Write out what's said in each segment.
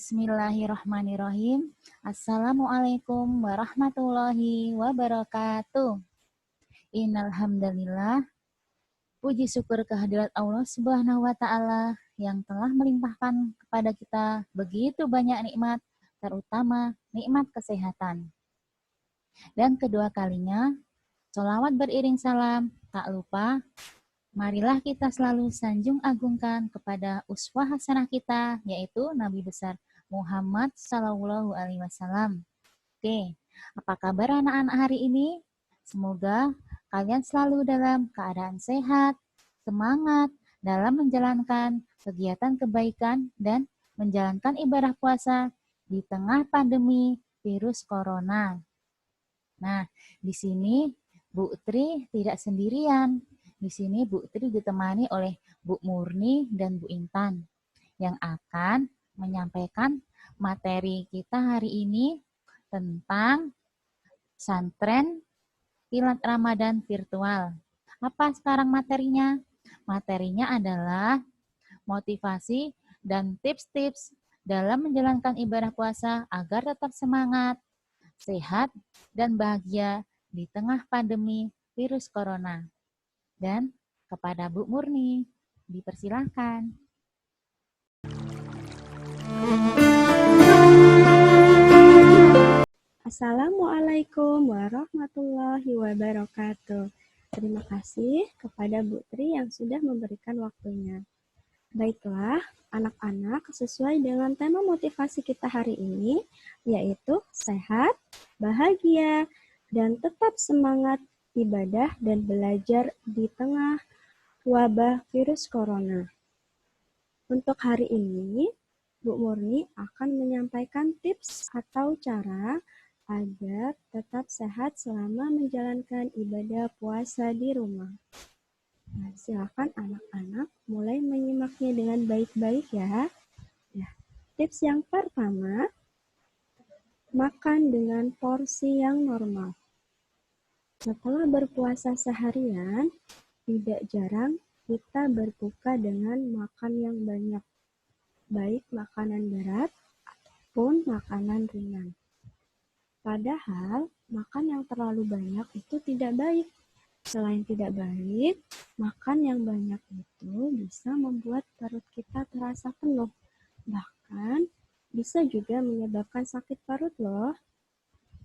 Bismillahirrahmanirrahim. Assalamualaikum warahmatullahi wabarakatuh. Innalhamdalillah. Puji syukur kehadirat Allah Subhanahu wa Ta'ala yang telah melimpahkan kepada kita begitu banyak nikmat, terutama nikmat kesehatan. Dan kedua kalinya, sholawat beriring salam, tak lupa marilah kita selalu sanjung agungkan kepada uswah hasanah kita, yaitu Nabi besar Muhammad Sallallahu Alaihi Wasallam. Oke, apa kabar anak-anak hari ini? Semoga kalian selalu dalam keadaan sehat, semangat dalam menjalankan kegiatan kebaikan dan menjalankan ibadah puasa di tengah pandemi virus corona. Nah, di sini Bu Tri tidak sendirian. Di sini Bu Tri ditemani oleh Bu Murni dan Bu Intan yang akan menyampaikan materi kita hari ini tentang Santren Kilat Ramadan Virtual. Apa sekarang materinya? Materinya adalah motivasi dan tips-tips dalam menjalankan ibadah puasa agar tetap semangat, sehat, dan bahagia di tengah pandemi virus corona. Dan kepada Bu Murni, dipersilahkan. Assalamualaikum warahmatullahi wabarakatuh. Terima kasih kepada Bu Tri yang sudah memberikan waktunya. Baiklah, anak-anak, sesuai dengan tema motivasi kita hari ini, yaitu sehat, bahagia, dan tetap semangat ibadah dan belajar di tengah wabah virus corona. Untuk hari ini, Bu Murni akan menyampaikan tips atau cara agar tetap sehat selama menjalankan ibadah puasa di rumah. Nah, silakan anak-anak mulai menyimaknya dengan baik-baik ya. Tips yang pertama, makan dengan porsi yang normal. Setelah berpuasa seharian, tidak jarang kita berbuka dengan makan yang banyak, baik makanan berat ataupun makanan ringan. Padahal, makan yang terlalu banyak itu tidak baik. Selain tidak baik, makan yang banyak itu bisa membuat perut kita terasa penuh. Bahkan, bisa juga menyebabkan sakit perut loh.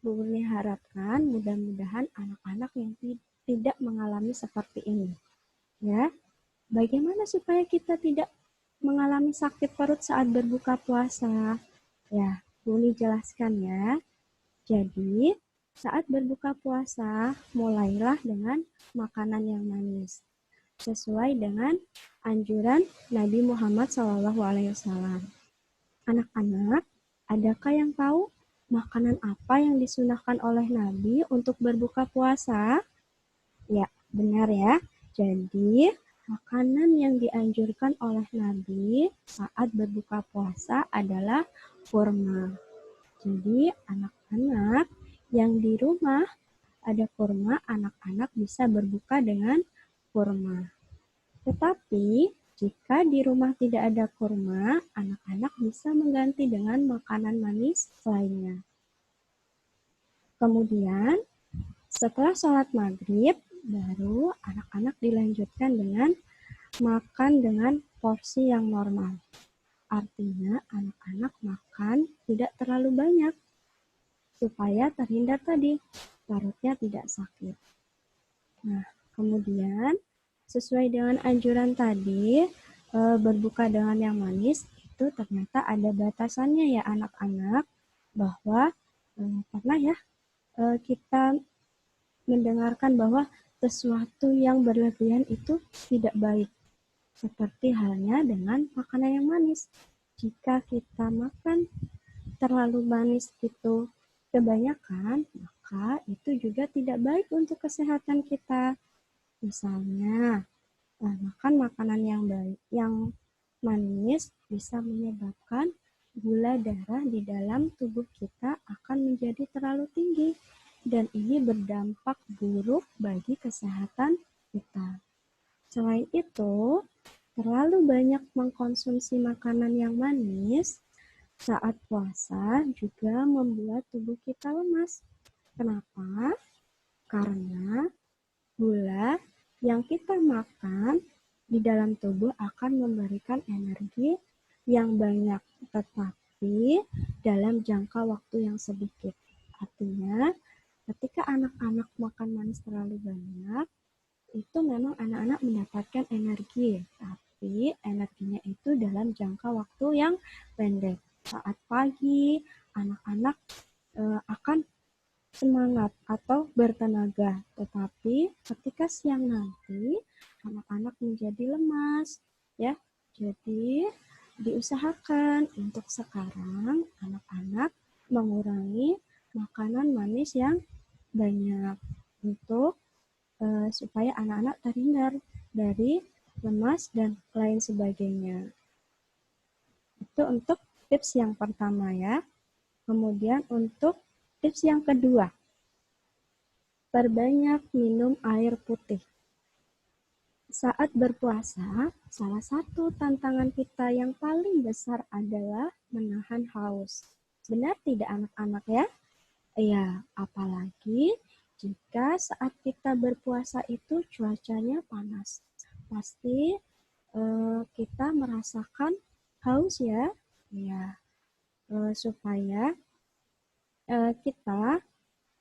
Bu Murni harapkan mudah-mudahan anak-anak yang tidak mengalami seperti ini. Ya, bagaimana supaya kita tidak mengalami sakit perut saat berbuka puasa? Ya, Bu Murni jelaskan ya. Jadi, saat berbuka puasa, mulailah dengan makanan yang manis, sesuai dengan anjuran Nabi Muhammad SAW. Anak-anak, adakah yang tahu makanan apa yang disunahkan oleh Nabi untuk berbuka puasa? Ya, benar ya. Jadi, makanan yang dianjurkan oleh Nabi saat berbuka puasa adalah kurma. Jadi, anak-anak yang di rumah ada kurma, anak-anak bisa berbuka dengan kurma. Tetapi, jika di rumah tidak ada kurma, anak-anak bisa mengganti dengan makanan manis lainnya. Kemudian, setelah sholat maghrib, baru anak-anak dilanjutkan dengan makan dengan porsi yang normal. Artinya, anak-anak makan tidak terlalu banyak, supaya terhindar tadi, perutnya tidak sakit. Nah, kemudian sesuai dengan anjuran tadi, berbuka dengan yang manis, itu ternyata ada batasannya ya anak-anak, bahwa pernah ya kita mendengarkan bahwa sesuatu yang berlebihan itu tidak baik. Seperti halnya dengan makanan yang manis. Jika kita makan terlalu manis itu kebanyakan, maka itu juga tidak baik untuk kesehatan kita. Misalnya, makan makanan yang manis bisa menyebabkan gula darah di dalam tubuh kita akan menjadi terlalu tinggi, dan ini berdampak buruk bagi kesehatan kita. Selain itu, terlalu banyak mengkonsumsi makanan yang manis Saat puasa juga membuat tubuh kita lemas. Kenapa? Karena gula yang kita makan di dalam tubuh akan memberikan energi yang banyak, tetapi dalam jangka waktu yang sedikit. Artinya, ketika anak-anak makan manis terlalu banyak, itu memang anak-anak mendapatkan energi, tapi energinya itu dalam jangka waktu yang pendek. Saat pagi, anak-anak akan semangat atau bertenaga, tetapi ketika siang nanti anak-anak menjadi lemas, ya. Jadi diusahakan untuk sekarang anak-anak mengurangi makanan manis yang banyak untuk supaya anak-anak terhindar dari lemas dan lain sebagainya. Itu untuk tips yang pertama ya. Kemudian untuk tips yang kedua, perbanyak minum air putih. Saat berpuasa, salah satu tantangan kita yang paling besar adalah menahan haus. Benar tidak anak-anak ya? Iya, apalagi jika saat kita berpuasa itu cuacanya panas. Pasti kita merasakan haus ya. Ya, supaya kita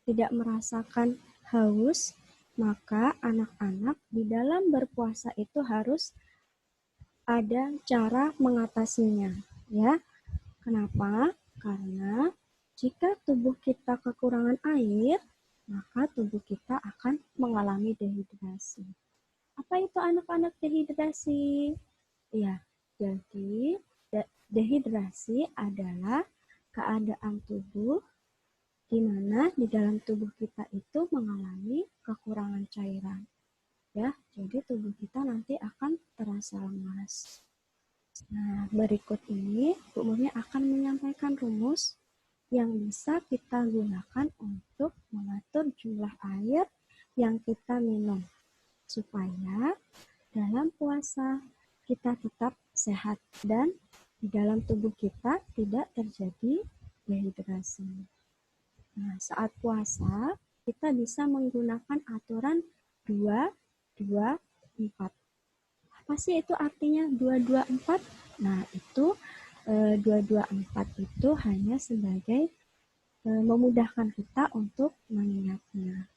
tidak merasakan haus, maka anak-anak di dalam berpuasa itu harus ada cara mengatasinya, ya. Kenapa? Karena jika tubuh kita kekurangan air, maka tubuh kita akan mengalami dehidrasi. Apa itu anak-anak dehidrasi? Ya, jadi dehidrasi adalah keadaan tubuh di mana di dalam tubuh kita itu mengalami kekurangan cairan. Ya, jadi tubuh kita nanti akan terasa lemas. Nah, berikut ini Bu Murni akan menyampaikan rumus yang bisa kita gunakan untuk mengatur jumlah air yang kita minum supaya dalam puasa kita tetap sehat dan di dalam tubuh kita tidak terjadi dehidrasi. Nah, saat puasa kita bisa menggunakan aturan 2-2-4. Apa sih itu artinya 2-2-4? Nah, itu 2-2-4 itu hanya sebagai memudahkan kita untuk mengingatnya.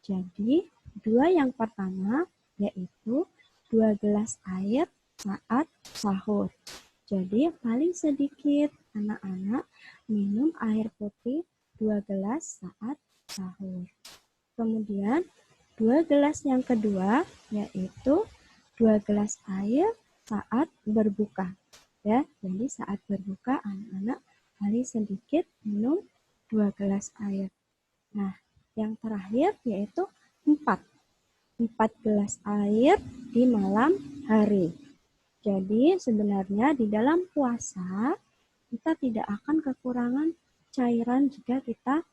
Jadi, 2 yang pertama yaitu 2 gelas air saat sahur. Jadi, paling sedikit anak-anak minum air putih 2 gelas saat sahur. Kemudian, 2 gelas yang kedua yaitu 2 gelas air saat berbuka. Ya, jadi saat berbuka anak-anak paling sedikit minum 2 gelas air. Nah, yang terakhir yaitu 4 gelas air di malam hari. Jadi sebenarnya di dalam puasa kita tidak akan kekurangan cairan jika kita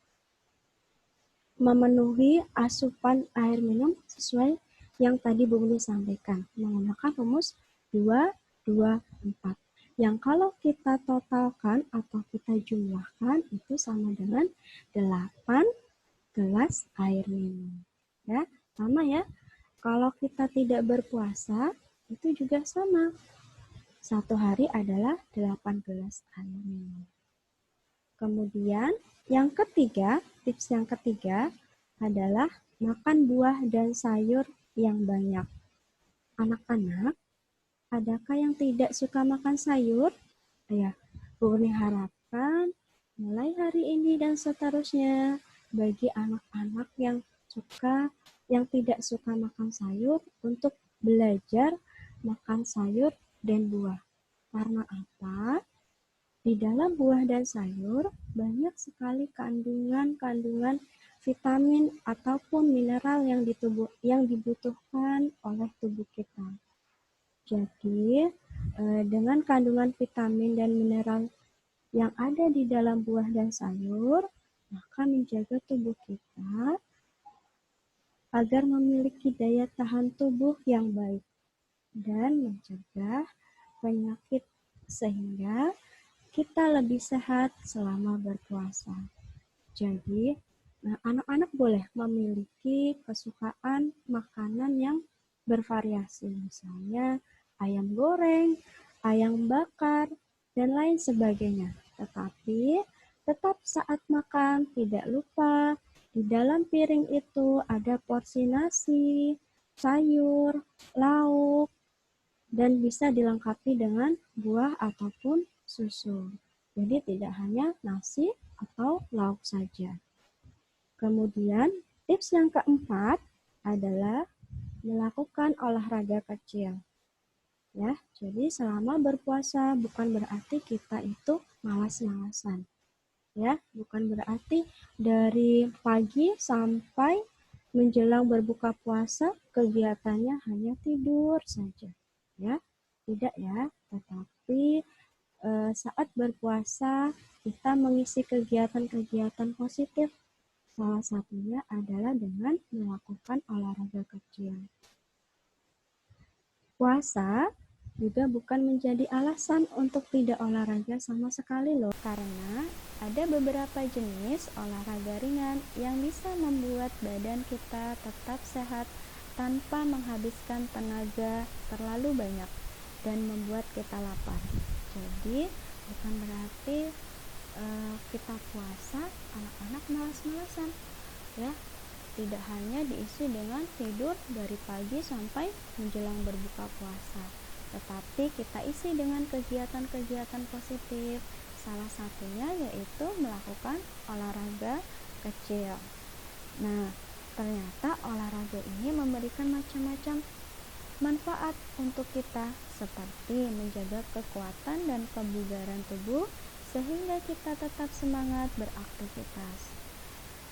memenuhi asupan air minum sesuai yang tadi Bu Muni sampaikan, menggunakan rumus 2-2-4. Yang kalau kita totalkan atau kita jumlahkan itu sama dengan 8 gelas air minum. Ya, sama ya. Kalau kita tidak berpuasa, itu juga sama. Satu hari adalah 8 gelas air minum. Kemudian yang ketiga, tips yang ketiga adalah makan buah dan sayur yang banyak. Anak-anak, adakah yang tidak suka makan sayur? Ya, Bu Uni harapkan mulai hari ini dan seterusnya bagi anak-anak yang tidak suka makan sayur untuk belajar makan sayur dan buah. Karena apa? Di dalam buah dan sayur banyak sekali kandungan vitamin ataupun mineral yang dibutuhkan oleh tubuh kita. Jadi, dengan kandungan vitamin dan mineral yang ada di dalam buah dan sayur, maka menjaga tubuh kita agar memiliki daya tahan tubuh yang baik dan mencegah penyakit sehingga kita lebih sehat selama berpuasa. Jadi, anak-anak boleh memiliki kesukaan makanan yang bervariasi, misalnya ayam goreng, ayam bakar, dan lain sebagainya. Tetapi tetap saat makan tidak lupa di dalam piring itu ada porsi nasi, sayur, lauk, dan bisa dilengkapi dengan buah ataupun susu. Jadi tidak hanya nasi atau lauk saja. Kemudian tips yang keempat adalah melakukan olahraga kecil. Ya, jadi selama berpuasa bukan berarti kita itu malas-malasan. Ya, bukan berarti dari pagi sampai menjelang berbuka puasa kegiatannya hanya tidur saja. Ya, tidak ya, tetapi saat berpuasa kita mengisi kegiatan-kegiatan positif. Salah satunya adalah dengan melakukan olahraga kecil. Puasa juga bukan menjadi alasan untuk tidak olahraga sama sekali loh. Karena ada beberapa jenis olahraga ringan yang bisa membuat badan kita tetap sehat tanpa menghabiskan tenaga terlalu banyak dan membuat kita lapar. Jadi bukan berarti kita puasa anak-anak malas-malasan ya, tidak hanya diisi dengan tidur dari pagi sampai menjelang berbuka puasa, tetapi kita isi dengan kegiatan-kegiatan positif. Salah satunya yaitu melakukan olahraga kecil. Nah, ternyata olahraga ini memberikan macam-macam manfaat untuk kita, seperti menjaga kekuatan dan kebugaran tubuh sehingga kita tetap semangat beraktivitas.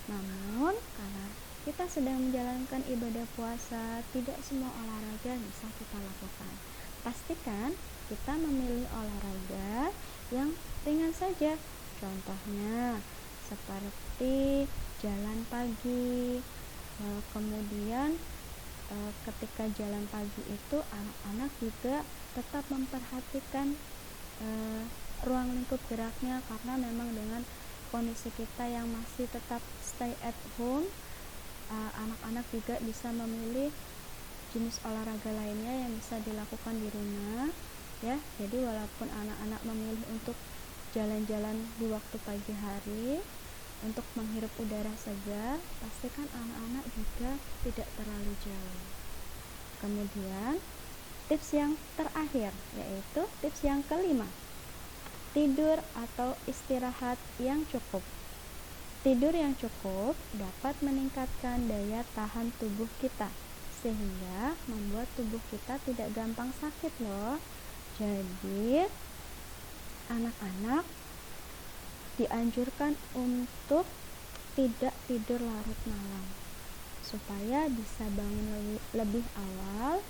Namun, karena kita sedang menjalankan ibadah puasa, tidak semua olahraga bisa kita lakukan. Pastikan kita memilih olahraga yang ringan saja. Contohnya, seperti jalan pagi. Kemudian, ketika jalan pagi itu, anak-anak juga tetap memperhatikan ruang lingkup geraknya, karena memang dengan kondisi kita yang masih tetap stay at home, anak-anak juga bisa memilih jenis olahraga lainnya yang bisa dilakukan di rumah ya. Jadi walaupun anak-anak memilih untuk jalan-jalan di waktu pagi hari untuk menghirup udara segar, pastikan anak-anak juga tidak terlalu jauh. Kemudian tips yang terakhir yaitu tips yang kelima, tidur atau istirahat yang cukup. Tidur yang cukup dapat meningkatkan daya tahan tubuh kita, sehingga membuat tubuh kita tidak gampang sakit loh. Jadi, anak-anak dianjurkan untuk tidak tidur larut malam, supaya bisa bangun lebih awal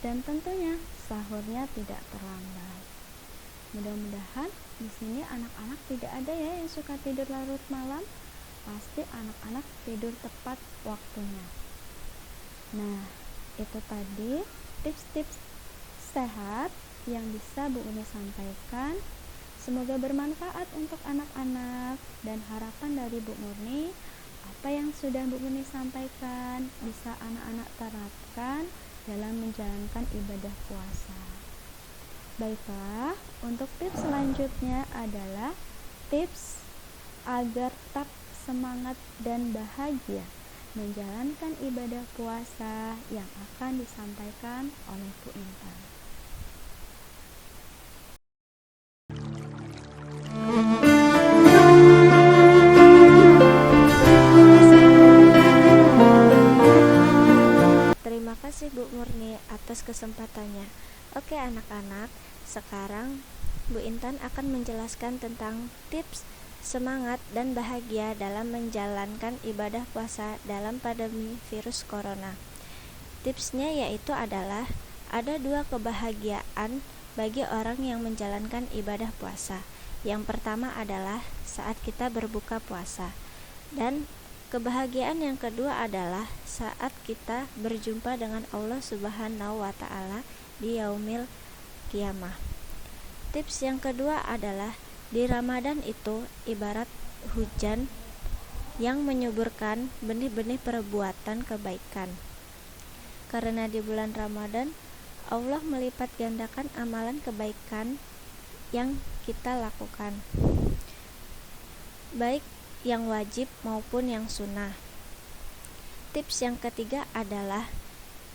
dan tentunya sahurnya tidak terlambat. Mudah-mudahan di sini anak-anak tidak ada ya yang suka tidur larut malam. Pasti anak-anak tidur tepat waktunya. Nah, itu tadi tips-tips sehat yang bisa Bu Uni sampaikan. Semoga bermanfaat untuk anak-anak, dan harapan dari Bu Murni, apa yang sudah Bu Uni sampaikan bisa anak-anak terapkan dalam menjalankan ibadah puasa. Baiklah, untuk tips selanjutnya adalah tips agar tetap semangat dan bahagia menjalankan ibadah puasa yang akan disampaikan oleh Bu Intan. Terima kasih Bu Murni atas kesempatannya. Oke anak-anak, sekarang Bu Intan akan menjelaskan tentang tips semangat dan bahagia dalam menjalankan ibadah puasa dalam pandemi virus corona. Tipsnya yaitu adalah ada 2 kebahagiaan bagi orang yang menjalankan ibadah puasa. Yang pertama adalah saat kita berbuka puasa, dan kebahagiaan yang kedua adalah saat kita berjumpa dengan Allah Subhanahu wa Ta'ala di yaumil qiyamah. Tips yang kedua adalah Di Ramadan itu ibarat hujan yang menyuburkan benih-benih perbuatan kebaikan. Karena di bulan Ramadan Allah melipat gandakan amalan kebaikan yang kita lakukan, baik yang wajib maupun yang sunnah. Tips yang ketiga adalah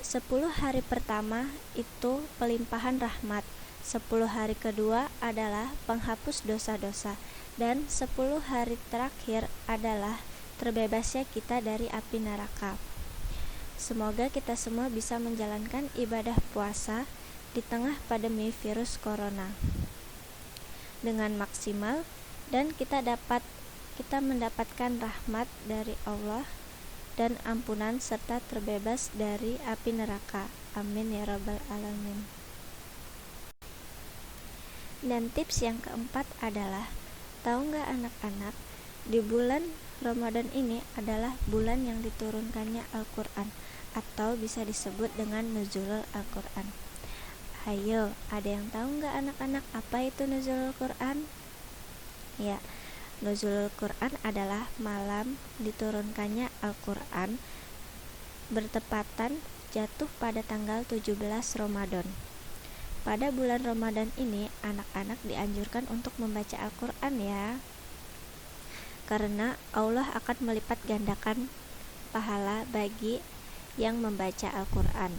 10 hari pertama itu pelimpahan rahmat, 10 hari kedua adalah penghapus dosa-dosa, dan 10 hari terakhir adalah terbebasnya kita dari api neraka. Semoga kita semua bisa menjalankan ibadah puasa di tengah pandemi virus corona dengan maksimal, dan kita mendapatkan rahmat dari Allah dan ampunan serta terbebas dari api neraka. Amin ya rabbal alamin. Dan tips yang keempat adalah, tahu nggak anak-anak, di bulan Ramadan ini adalah bulan yang diturunkannya Al-Quran, atau bisa disebut dengan nuzulul Al-Quran. Ayo, ada yang tahu nggak anak-anak apa itu nuzulul Quran? Ya, nuzulul Quran adalah malam diturunkannya Al-Quran bertepatan jatuh pada tanggal 17 Ramadan. Pada bulan Ramadan ini, anak-anak dianjurkan untuk membaca Al-Quran ya. Karena Allah akan melipat gandakan pahala bagi yang membaca Al-Quran.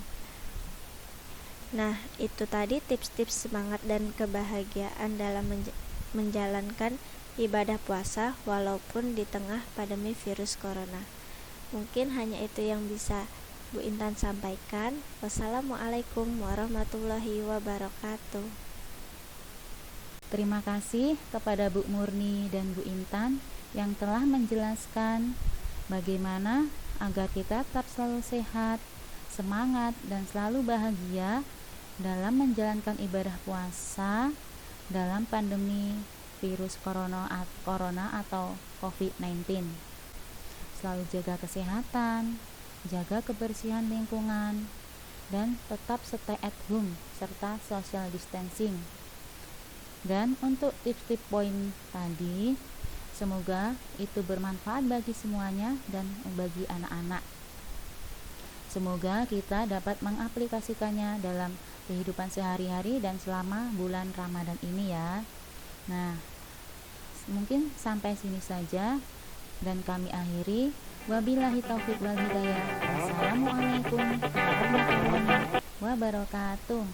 Nah, itu tadi tips-tips semangat dan kebahagiaan dalam menjalankan ibadah puasa walaupun di tengah pandemi virus corona. Mungkin hanya itu yang bisa Bu Intan sampaikan. Wassalamualaikum warahmatullahi wabarakatuh. Terima kasih kepada Bu Murni dan Bu Intan yang telah menjelaskan bagaimana agar kita tetap selalu sehat, semangat, dan selalu bahagia dalam menjalankan ibadah puasa dalam pandemi virus corona atau COVID-19. Selalu jaga kesehatan, jaga kebersihan lingkungan, dan tetap stay at home serta social distancing. Dan untuk tips-tips poin tadi, semoga itu bermanfaat bagi semuanya dan bagi anak-anak. Semoga kita dapat mengaplikasikannya dalam kehidupan sehari-hari dan selama bulan Ramadan ini ya. Nah, mungkin sampai sini saja dan kami akhiri. Wabillahi taufiq wal hidayah. Wassalamualaikum warahmatullahi wabarakatuh.